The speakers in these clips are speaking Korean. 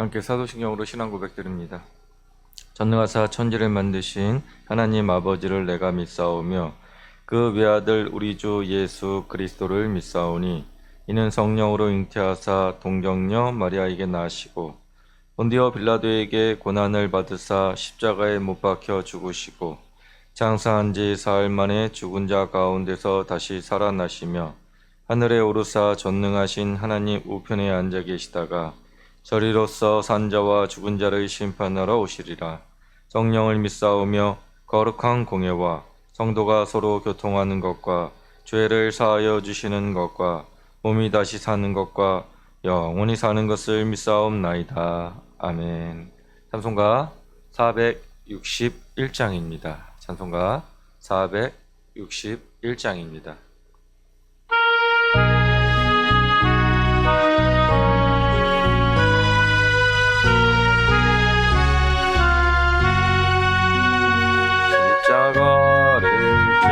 함께 사도신경으로 신앙 고백드립니다. 전능하사 천지를 만드신 하나님 아버지를 내가 믿사오며 그 외아들 우리 주 예수 그리스도를 믿사오니 이는 성령으로 잉태하사 동정녀 마리아에게 나시고 본디오 빌라도에게 고난을 받으사 십자가에 못 박혀 죽으시고 장사한 지 사흘 만에 죽은 자 가운데서 다시 살아나시며 하늘에 오르사 전능하신 하나님 우편에 앉아 계시다가 저리로서 산자와 죽은 자를 심판하러 오시리라. 성령을 믿사오며 거룩한 공예와 성도가 서로 교통하는 것과 죄를 사하여 주시는 것과 몸이 다시 사는 것과 영원히 사는 것을 믿사옵나이다. 아멘. 찬송가 461장입니다. 찬송가 461장입니다. 십자가를 질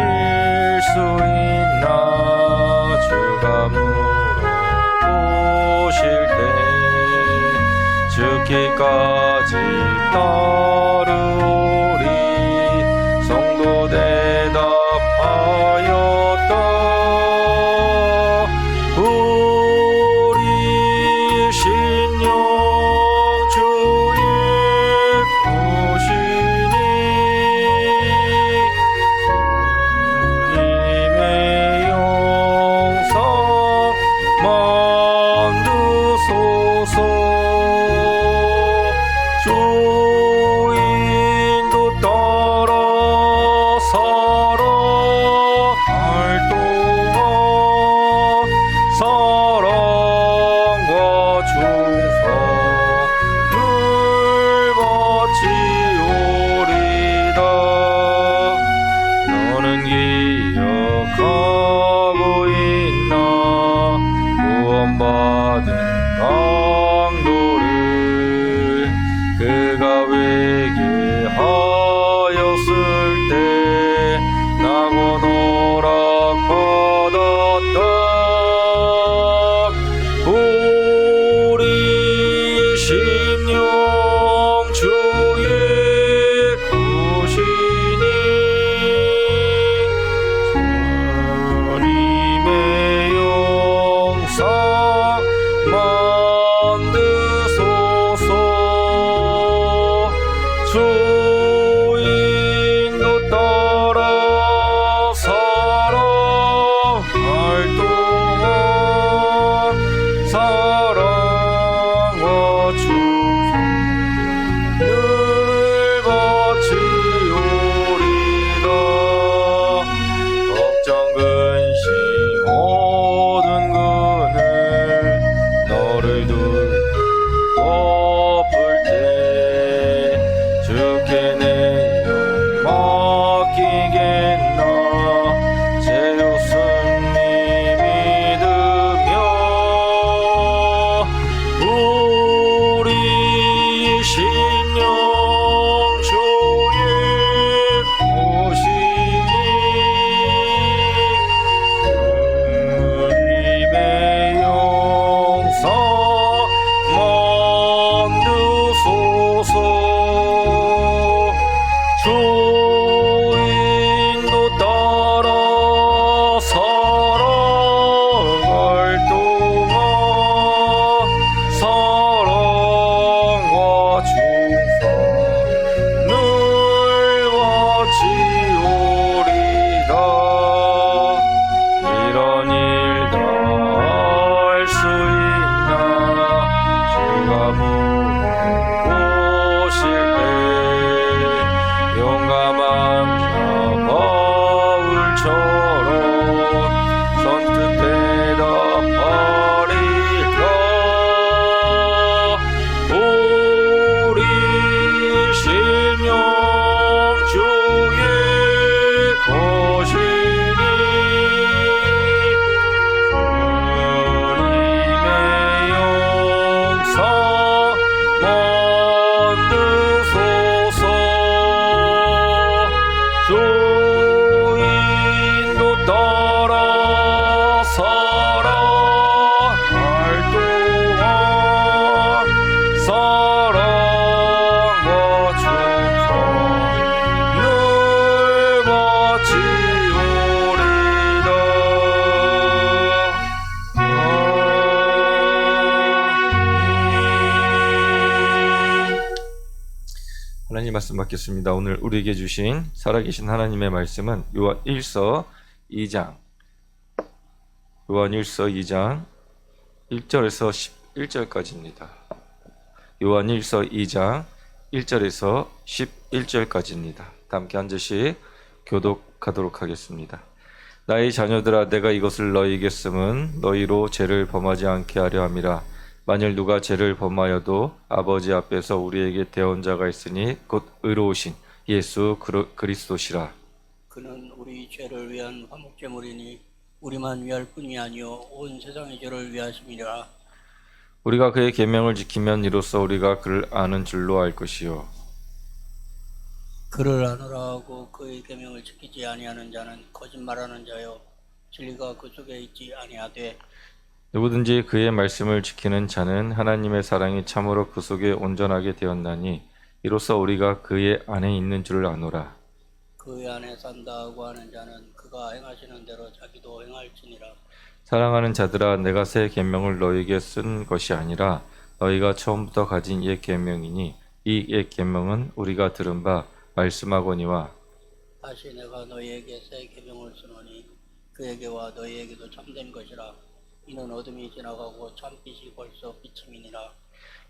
수 있나 주가 물어보실 때 죽기까지 따르오리. 성도 대답하였다. 우리의 신령 주의 것이니 주님의 영상 만드소서. 주인도 따라 살아갈 동안 사랑과 충성을 바치오리다. 너는 기억하고 있나 구원받은 강도를 그가 회개하였을 때 나고 노락받았다. 우리의 심령 주의 것이니 주님의 영상 만드소서. 주인도 따라 살아갈 동안 사랑과 충성을 바치오리다. 걱정 근심 모든 그늘 너를 두고 엎을 때 주께 내 영 맡기겠나. 제우스님 믿으며 우리의 신령 주의 것이니 주님의 영상 만드소서. 주인도 하나님 말씀 받겠습니다. 오늘 우리에게 주신 살아계신 하나님의 말씀은 요한 1서 2장 1절에서 11절까지입니다. 요한 1서 2장 1절에서 11절까지입니다. 함께 한 절씩 교독하도록 하겠습니다. 나의 자녀들아, 내가 이것을 너희에게 쓰면 너희로 죄를 범하지 않게 하려 함이라. 만일 누가 죄를 범하여도 아버지 앞에서 우리에게 대언자가 있으니 곧 의로우신 예수 그리스도시라. 그는 우리 죄를 위한 화목제물이니 우리만 위할 뿐이 아니요 온 세상의 죄를 위하심이라. 우리가 그의 계명을 지키면 이로써 우리가 그를 아는 줄로 알 것이요, 그를 아노라 하고 그의 계명을 지키지 아니하는 자는 거짓말하는 자요 진리가 그 속에 있지 아니하되, 누구든지 그의 말씀을 지키는 자는 하나님의 사랑이 참으로 그 속에 온전하게 되었나니 이로써 우리가 그의 안에 있는 줄을 아노라. 그의 안에 산다고 하는 자는 그가 행하시는 대로 자기도 행할지니라. 사랑하는 자들아, 내가 새 계명을 너희에게 쓴 것이 아니라 너희가 처음부터 가진 옛 계명이니 이 옛 계명은 우리가 들은 바 말씀하거니와 다시 내가 너희에게 새 계명을 쓰노니 그에게와 너희에게도 참된 것이라. 이는 어둠이 지나가고 참빛이 벌써 비침이니라.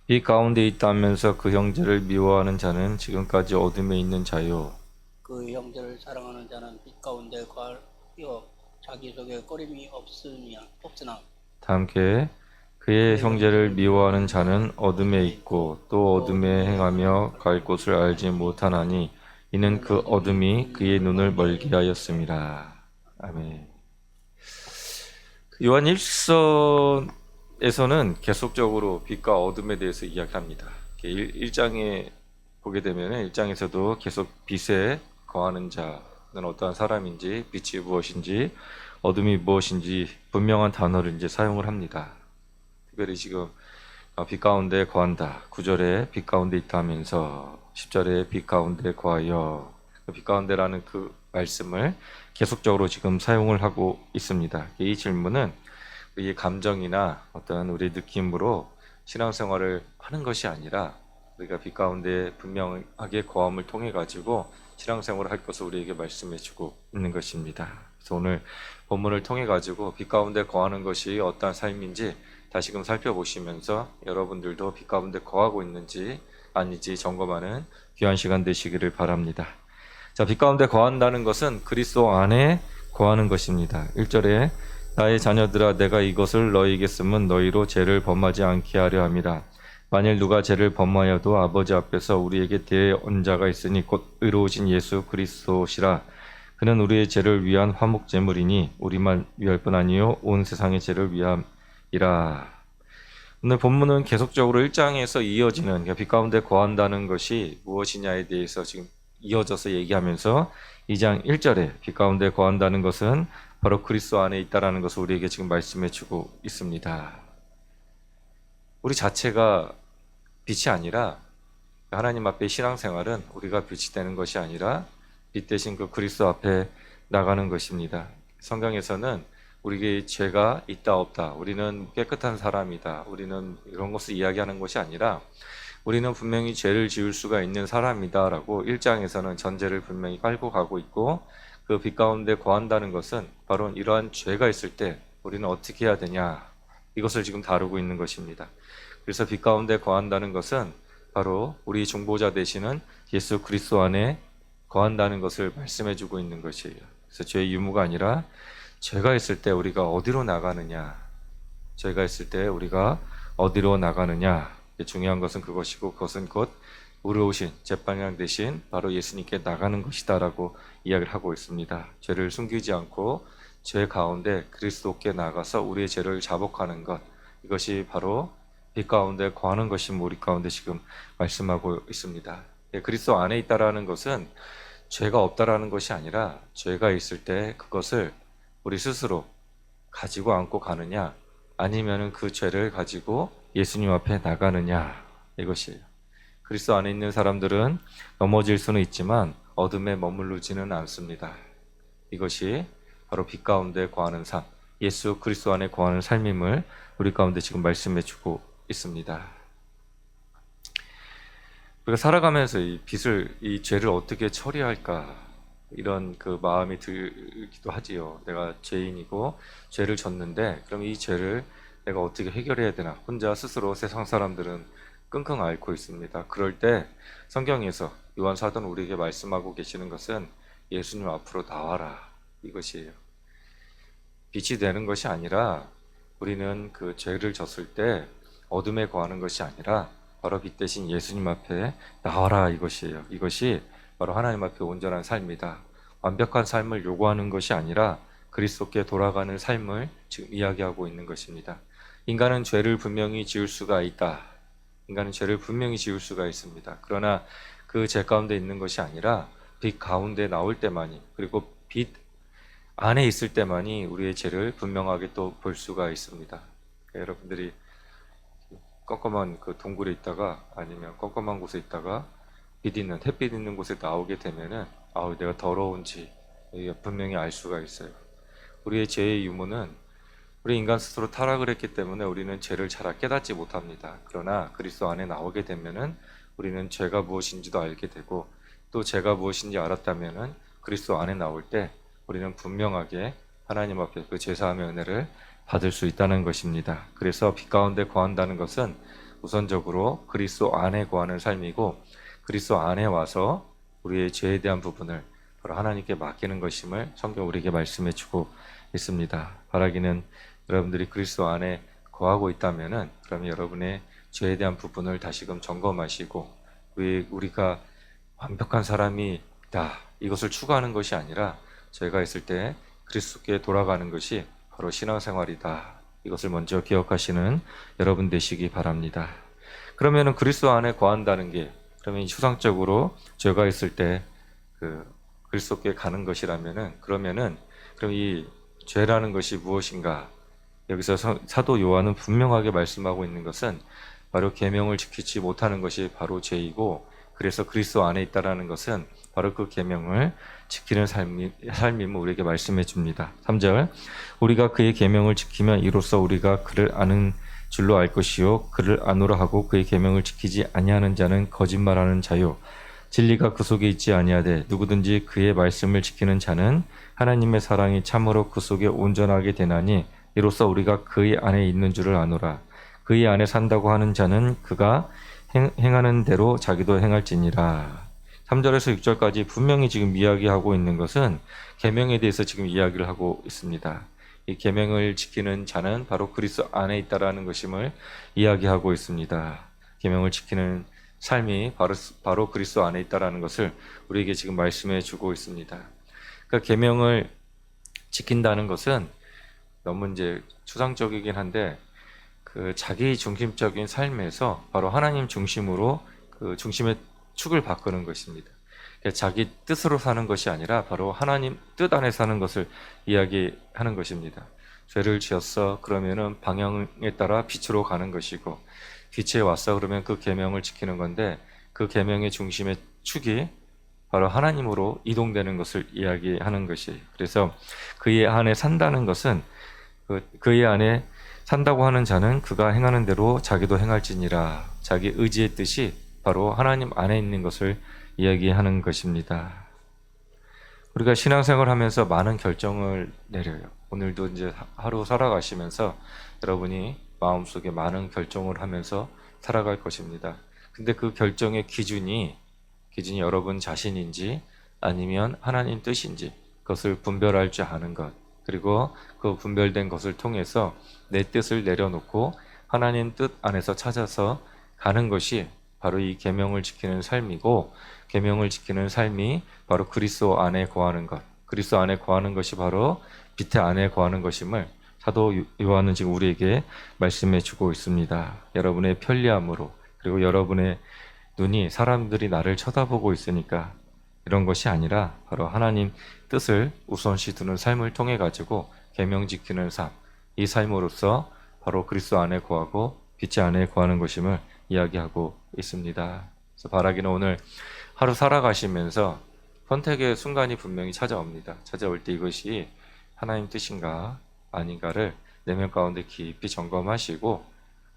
빛 가운데 있다면서 그 형제를 미워하는 자는 지금까지 어둠에 있는 자요, 그 형제를 사랑하는 자는 빛 가운데 거하여 자기 속에 꺼림이 없으나 다 함께 그의 형제를 미워하는 자는 어둠에 있고 또 어둠에 행하며 갈 곳을 알지 못하나니 이는 그 어둠이 그의 눈을 멀게 하였음이라. 아멘. 요한 1서에서는 계속적으로 빛과 어둠에 대해서 이야기합니다. 1장에 보게 되면 1장에서도 계속 빛에 거하는 자는 어떠한 사람인지, 빛이 무엇인지, 어둠이 무엇인지 분명한 단어를 이제 사용을 합니다. 특별히 지금 빛 가운데 거한다, 9절에 빛 가운데 있다 하면서 10절에 빛 가운데 거하여, 빛 가운데라는 그 말씀을 계속적으로 지금 사용을 하고 있습니다. 이 질문은 우리의 감정이나 어떤 우리의 느낌으로 신앙생활을 하는 것이 아니라 우리가 빛 가운데 분명하게 거함을 통해 가지고 신앙생활을 할 것을 우리에게 말씀해 주고 있는 것입니다. 그래서 오늘 본문을 통해 가지고 빛 가운데 거하는 것이 어떠한 삶인지 다시금 살펴보시면서 여러분들도 빛 가운데 거하고 있는지 아닌지 점검하는 귀한 시간 되시기를 바랍니다. 자, 빛 가운데 거한다는 것은 그리스도 안에 거하는 것입니다. 1절에 나의 자녀들아, 내가 이것을 너희에게 쓰면 너희로 죄를 범하지 않게 하려 함이라. 만일 누가 죄를 범하여도 아버지 앞에서 우리에게 대언자가 있으니 곧 의로우신 예수 그리스도시라. 그는 우리의 죄를 위한 화목제물이니 우리만 위할 뿐 아니요 온 세상의 죄를 위함이라. 오늘 본문은 계속적으로 1장에서 이어지는, 그러니까 빛 가운데 거한다는 것이 무엇이냐에 대해서 지금 이어져서 얘기하면서 2장 1절에 빛 가운데 거한다는 것은 바로 그리스도 안에 있다라는 것을 우리에게 지금 말씀해 주고 있습니다. 우리 자체가 빛이 아니라, 하나님 앞에 신앙생활은 우리가 빛이 되는 것이 아니라 빛 대신 그 그리스도 앞에 나가는 것입니다. 성경에서는 우리에게 죄가 있다 없다, 우리는 깨끗한 사람이다, 우리는 이런 것을 이야기하는 것이 아니라 우리는 분명히 죄를 지을 수가 있는 사람이다 라고 1장에서는 전제를 분명히 깔고 가고 있고, 그 빛 가운데 거한다는 것은 바로 이러한 죄가 있을 때 우리는 어떻게 해야 되냐, 이것을 지금 다루고 있는 것입니다. 그래서 빛 가운데 거한다는 것은 바로 우리 중보자 되시는 예수 그리스도 안에 거한다는 것을 말씀해 주고 있는 것이에요. 그래서 죄의 유무가 아니라 죄가 있을 때 우리가 어디로 나가느냐, 죄가 있을 때 우리가 어디로 나가느냐, 중요한 것은 그것이고, 그것은 곧 의로우신 재판장 대신 바로 예수님께 나가는 것이다 라고 이야기를 하고 있습니다. 죄를 숨기지 않고 죄 가운데 그리스도께 나가서 우리의 죄를 자복하는 것, 이것이 바로 빛 가운데 거하는 것이 우리 가운데 지금 말씀하고 있습니다. 그리스도 안에 있다라는 것은 죄가 없다라는 것이 아니라 죄가 있을 때 그것을 우리 스스로 가지고 안고 가느냐, 아니면은 그 죄를 가지고 예수님 앞에 나가느냐, 이것이에요. 그리스도 안에 있는 사람들은 넘어질 수는 있지만 어둠에 머무르지는 않습니다. 이것이 바로 빛 가운데 거하는 삶, 예수 그리스도 안에 거하는 삶임을 우리 가운데 지금 말씀해 주고 있습니다. 우리가 살아가면서 이 죄를 어떻게 처리할까 이런 그 마음이 들기도 하지요. 내가 죄인이고 죄를 졌는데 그럼 이 죄를 내가 어떻게 해결해야 되나? 혼자 스스로 세상 사람들은 끙끙 앓고 있습니다. 그럴 때 성경에서 요한 사도는 우리에게 말씀하고 계시는 것은 예수님 앞으로 나와라 이것이에요. 빛이 되는 것이 아니라 우리는 그 죄를 졌을 때 어둠에 거하는 것이 아니라 바로 빛 대신 예수님 앞에 나와라 이것이에요. 이것이 바로 하나님 앞에 온전한 삶이다. 완벽한 삶을 요구하는 것이 아니라 그리스도께 돌아가는 삶을 지금 이야기하고 있는 것입니다. 인간은 죄를 분명히 지을 수가 있다. 인간은 죄를 분명히 지을 수가 있습니다. 그러나 그 죄 가운데 있는 것이 아니라 빛 가운데 나올 때만이, 그리고 빛 안에 있을 때만이 우리의 죄를 분명하게 또 볼 수가 있습니다. 여러분들이 껌껌한 그 동굴에 있다가 아니면 껌껌한 곳에 있다가 햇빛 있는 곳에 나오게 되면은 아우 내가 더러운지 분명히 알 수가 있어요. 우리의 죄의 유무는 우리 인간 스스로 타락을 했기 때문에 우리는 죄를 잘 깨닫지 못합니다. 그러나 그리스도 안에 나오게 되면은 우리는 죄가 무엇인지도 알게 되고 또 죄가 무엇인지 알았다면은 그리스도 안에 나올 때 우리는 분명하게 하나님 앞에 그 죄사함의 은혜를 받을 수 있다는 것입니다. 그래서 빛 가운데 거한다는 것은 우선적으로 그리스도 안에 거하는 삶이고 그리스도 안에 와서 우리의 죄에 대한 부분을 바로 하나님께 맡기는 것임을 성경 우리에게 말씀해 주고 있습니다. 바라기는 여러분들이 그리스도 안에 거하고 있다면은 그러면 여러분의 죄에 대한 부분을 다시금 점검하시고 우리가 완벽한 사람이다 이것을 추구하는 것이 아니라 죄가 있을 때 그리스도께 돌아가는 것이 바로 신앙생활이다. 이것을 먼저 기억하시는 여러분 되시기 바랍니다. 그러면은 그리스도 안에 거한다는 게 그러면 추상적으로 죄가 있을 때 그 그리스도께 가는 것이라면은 그럼 이 죄라는 것이 무엇인가? 여기서 사도 요한은 분명하게 말씀하고 있는 것은 바로 계명을 지키지 못하는 것이 바로 죄이고 그래서 그리스도 안에 있다라는 것은 바로 그 계명을 지키는 삶임을 우리에게 말씀해 줍니다. 3절 우리가 그의 계명을 지키면 이로써 우리가 그를 아는 줄로 알 것이요 그를 아노라 하고 그의 계명을 지키지 아니하는 자는 거짓말하는 자요 진리가 그 속에 있지 아니하되 누구든지 그의 말씀을 지키는 자는 하나님의 사랑이 참으로 그 속에 온전하게 되나니 이로써 우리가 그의 안에 있는 줄을 아노라. 그의 안에 산다고 하는 자는 그가 행하는 대로 자기도 행할지니라. 3절에서 6절까지 분명히 지금 이야기하고 있는 것은 계명에 대해서 지금 이야기를 하고 있습니다. 이 계명을 지키는 자는 바로 그리스도 안에 있다라는 것임을 이야기하고 있습니다. 계명을 지키는 삶이 바로 그리스도 안에 있다라는 것을 우리에게 지금 말씀해 주고 있습니다. 그러니까 계명을 지킨다는 것은 너무 이제 추상적이긴 한데 그 자기 중심적인 삶에서 바로 하나님 중심으로 그 중심의 축을 바꾸는 것입니다. 그러니까 자기 뜻으로 사는 것이 아니라 바로 하나님 뜻 안에 사는 것을 이야기하는 것입니다. 죄를 지었어 그러면은 방향에 따라 빛으로 가는 것이고 빛에 왔어 그러면 그 계명을 지키는 건데 그 계명의 중심의 축이 바로 하나님으로 이동되는 것을 이야기하는 것이에요. 그래서 그의 안에 산다는 것은 그의 안에 산다고 하는 자는 그가 행하는 대로 자기도 행할지니라. 자기 의지의 뜻이 바로 하나님 안에 있는 것을 이야기하는 것입니다. 우리가 신앙생활 하면서 많은 결정을 내려요. 오늘도 이제 하루 살아가시면서 여러분이 마음속에 많은 결정을 하면서 살아갈 것입니다. 근데 그 결정의 기준이 여러분 자신인지 아니면 하나님 뜻인지 그것을 분별할 줄 아는 것 그리고 그 분별된 것을 통해서 내 뜻을 내려놓고 하나님 뜻 안에서 찾아서 가는 것이 바로 이 계명을 지키는 삶이고 계명을 지키는 삶이 바로 그리스도 안에 거하는 것 그리스도 안에 거하는 것이 바로 빛의 안에 거하는 것임을 사도 요한은 지금 우리에게 말씀해 주고 있습니다. 여러분의 편리함으로 그리고 여러분의 눈이 사람들이 나를 쳐다보고 있으니까 이런 것이 아니라 바로 하나님 뜻을 우선시 두는 삶을 통해 가지고 계명 지키는 삶, 이 삶으로서 바로 그리스도 안에 거하고 빛의 안에 거하는 것임을 이야기하고 있습니다. 그래서 바라기는 오늘 하루 살아가시면서 선택의 순간이 분명히 찾아옵니다. 찾아올 때 이것이 하나님 뜻인가 아닌가를 내면 가운데 깊이 점검하시고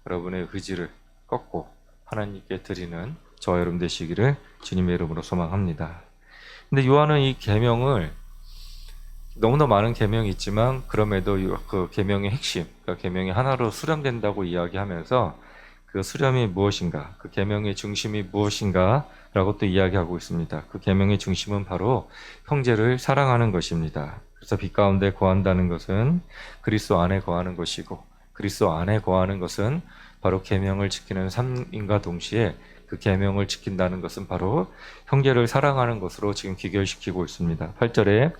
여러분의 의지를 꺾고 하나님께 드리는 저와 여러분 되시기를 주님의 이름으로 소망합니다. 근데 요한은 이 계명을 너무나 많은 계명이 있지만 그럼에도 그 계명의 핵심, 그 계명이 하나로 수렴된다고 이야기하면서 그 수렴이 무엇인가, 그 계명의 중심이 무엇인가라고 또 이야기하고 있습니다. 그 계명의 중심은 바로 형제를 사랑하는 것입니다. 그래서 빛 가운데 거한다는 것은 그리스도 안에 거하는 것이고, 그리스도 안에 거하는 것은 바로 계명을 지키는 삶인과 동시에 그 계명을 지킨다는 것은 바로 형제를 사랑하는 것으로 지금 귀결시키고 있습니다. 8절에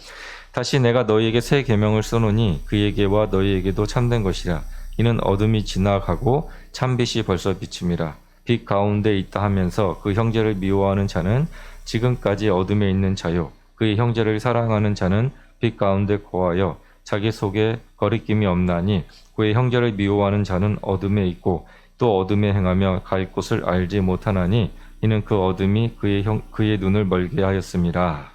다시 내가 너희에게 새 계명을 써노니 그에게와 너희에게도 참된 것이라. 이는 어둠이 지나가고 참빛이 벌써 비춤이라. 빛 가운데 있다 하면서 그 형제를 미워하는 자는 지금까지 어둠에 있는 자요, 그의 형제를 사랑하는 자는 빛 가운데 거하여 자기 속에 거리낌이 없나니, 그의 형제를 미워하는 자는 어둠에 있고 또 어둠에 행하며 갈 곳을 알지 못하나니, 이는 그 어둠이 그의 눈을 멀게 하였음이라.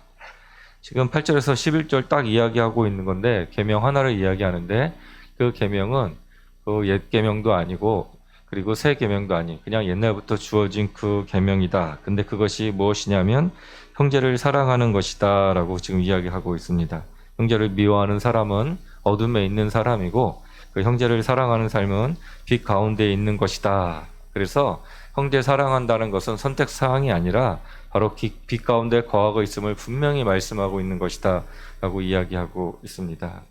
지금 8절에서 11절 딱 이야기하고 있는 건데, 계명 하나를 이야기하는데, 그 계명은 그 옛 계명도 아니고 그리고 새 계명도 아닌 그냥 옛날부터 주어진 그 계명이다. 근데 그것이 무엇이냐면 형제를 사랑하는 것이다 라고 지금 이야기하고 있습니다. 형제를 미워하는 사람은 어둠에 있는 사람이고, 그 형제를 사랑하는 삶은 빛 가운데 있는 것이다. 그래서 형제 사랑한다는 것은 선택사항이 아니라 바로 빛 가운데 거하고 있음을 분명히 말씀하고 있는 것이다 라고 이야기하고 있습니다.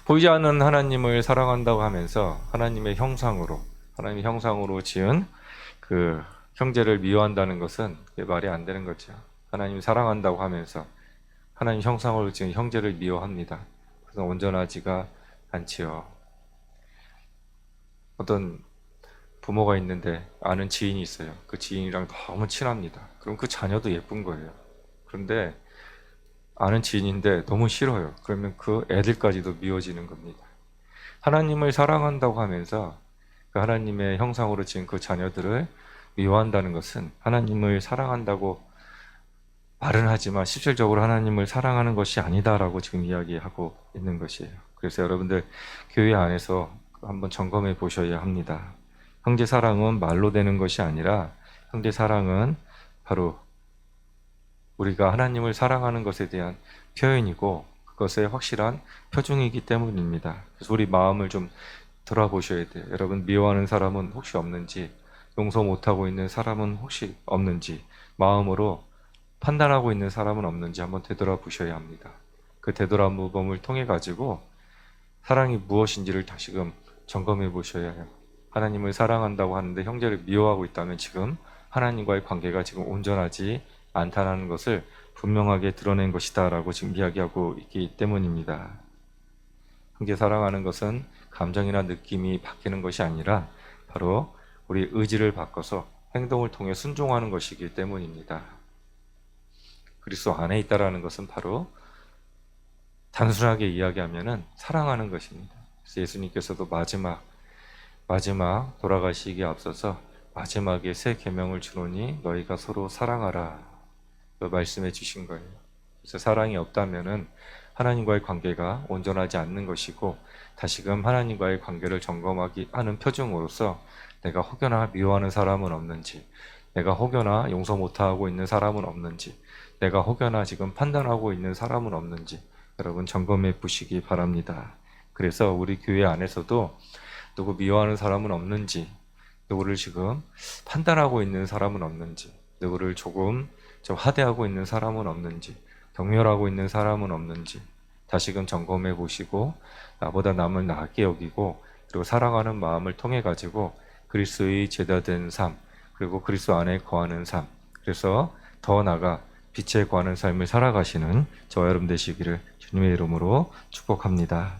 보이지 않는 하나님을 사랑한다고 하면서 하나님의 형상으로 지은 그 형제를 미워한다는 것은 말이 안 되는 거죠. 하나님 사랑한다고 하면서 하나님 형상으로 지은 형제를 미워합니다. 그래서 온전하지가 않지요. 어떤 부모가 있는데 아는 지인이 있어요. 그 지인이랑 너무 친합니다. 그럼 그 자녀도 예쁜 거예요. 그런데 아는 지인인데 너무 싫어요. 그러면 그 애들까지도 미워지는 겁니다. 하나님을 사랑한다고 하면서 그 하나님의 형상으로 지은 그 자녀들을 미워한다는 것은 하나님을 사랑한다고 말은 하지만 실질적으로 하나님을 사랑하는 것이 아니다라고 지금 이야기하고 있는 것이에요. 그래서 여러분들 교회 안에서 한번 점검해 보셔야 합니다. 형제 사랑은 말로 되는 것이 아니라 형제 사랑은 바로 우리가 하나님을 사랑하는 것에 대한 표현이고 그것의 확실한 표중이기 때문입니다. 그래서 우리 마음을 좀 돌아보셔야 돼요. 여러분 미워하는 사람은 혹시 없는지, 용서 못하고 있는 사람은 혹시 없는지, 마음으로 판단하고 있는 사람은 없는지 한번 되돌아보셔야 합니다. 그 되돌아봄을 통해 가지고 사랑이 무엇인지를 다시금 점검해 보셔야 해요. 하나님을 사랑한다고 하는데 형제를 미워하고 있다면 지금 하나님과의 관계가 지금 온전하지 않다는 것을 분명하게 드러낸 것이다 라고 지금 이야기하고 있기 때문입니다. 형제 사랑하는 것은 감정이나 느낌이 바뀌는 것이 아니라 바로 우리 의지를 바꿔서 행동을 통해 순종하는 것이기 때문입니다. 그리스도 안에 있다라는 것은 바로 단순하게 이야기하면은 사랑하는 것입니다. 그래서 예수님께서도 마지막 돌아가시기에 앞서서 마지막에 새 계명을 주노니 너희가 서로 사랑하라 말씀해 주신 거예요. 그래서 사랑이 없다면은 하나님과의 관계가 온전하지 않는 것이고, 다시금 하나님과의 관계를 점검하기 하는 표징으로서 내가 혹여나 미워하는 사람은 없는지, 내가 혹여나 용서 못하고 있는 사람은 없는지, 내가 혹여나 지금 판단하고 있는 사람은 없는지 여러분 점검해 보시기 바랍니다. 그래서 우리 교회 안에서도 누구 미워하는 사람은 없는지, 누구를 지금 판단하고 있는 사람은 없는지, 누구를 조금 좀 하대하고 있는 사람은 없는지, 경멸하고 있는 사람은 없는지 다시금 점검해 보시고 나보다 남을 나게 여기고 그리고 사랑하는 마음을 통해 가지고 그리스도의 제자된 삶, 그리고 그리스도 안에 거하는 삶, 그래서 더 나아가 빛에 거하는 삶을 살아가시는 저와 여러분 되시기를 주님의 이름으로 축복합니다.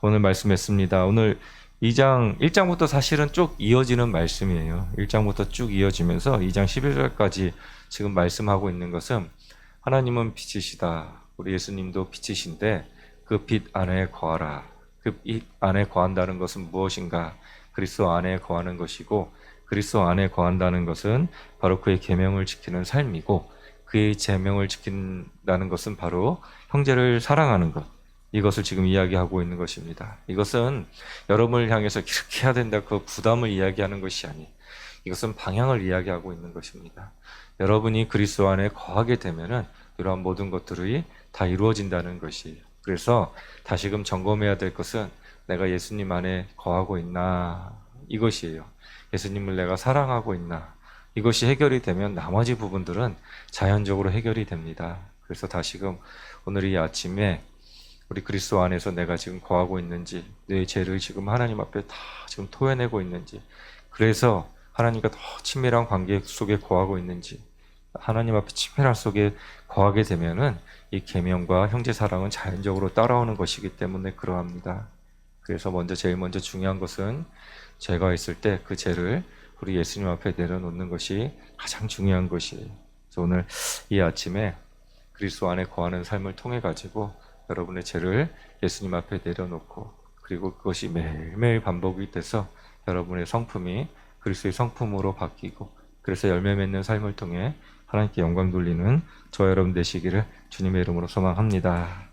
오늘 말씀했습니다. 오늘 1장부터 사실은 쭉 이어지는 말씀이에요. 1장부터 쭉 이어지면서 2장 11절까지 지금 말씀하고 있는 것은 하나님은 빛이시다. 우리 예수님도 빛이신데 그 빛 안에 거하라. 그 빛 안에 거한다는 것은 무엇인가? 그리스도 안에 거하는 것이고, 그리스도 안에 거한다는 것은 바로 그의 계명을 지키는 삶이고, 그의 계명을 지킨다는 것은 바로 형제를 사랑하는 것. 이것을 지금 이야기하고 있는 것입니다. 이것은 여러분을 향해서 이렇게 해야 된다 그 부담을 이야기하는 것이 아니에요. 이것은 방향을 이야기하고 있는 것입니다. 여러분이 그리스도 안에 거하게 되면은 이러한 모든 것들이 다 이루어진다는 것이에요. 그래서 다시금 점검해야 될 것은 내가 예수님 안에 거하고 있나, 이것이에요. 예수님을 내가 사랑하고 있나, 이것이 해결이 되면 나머지 부분들은 자연적으로 해결이 됩니다. 그래서 다시금 오늘 이 아침에 우리 그리스도 안에서 내가 지금 거하고 있는지, 내 죄를 지금 하나님 앞에 다 지금 토해내고 있는지, 그래서 하나님과 더 친밀한 관계 속에 거하고 있는지, 하나님 앞에 친밀한 속에 거하게 되면은 이 계명과 형제 사랑은 자연적으로 따라오는 것이기 때문에 그러합니다. 그래서 제일 먼저 중요한 것은 죄가 있을 때 그 죄를 우리 예수님 앞에 내려놓는 것이 가장 중요한 것이에요. 그래서 오늘 이 아침에 그리스도 안에 거하는 삶을 통해 가지고 여러분의 죄를 예수님 앞에 내려놓고, 그리고 그것이 매일매일 반복이 돼서 여러분의 성품이 그리스도의 성품으로 바뀌고, 그래서 열매 맺는 삶을 통해 하나님께 영광 돌리는 저와 여러분 되시기를 주님의 이름으로 소망합니다.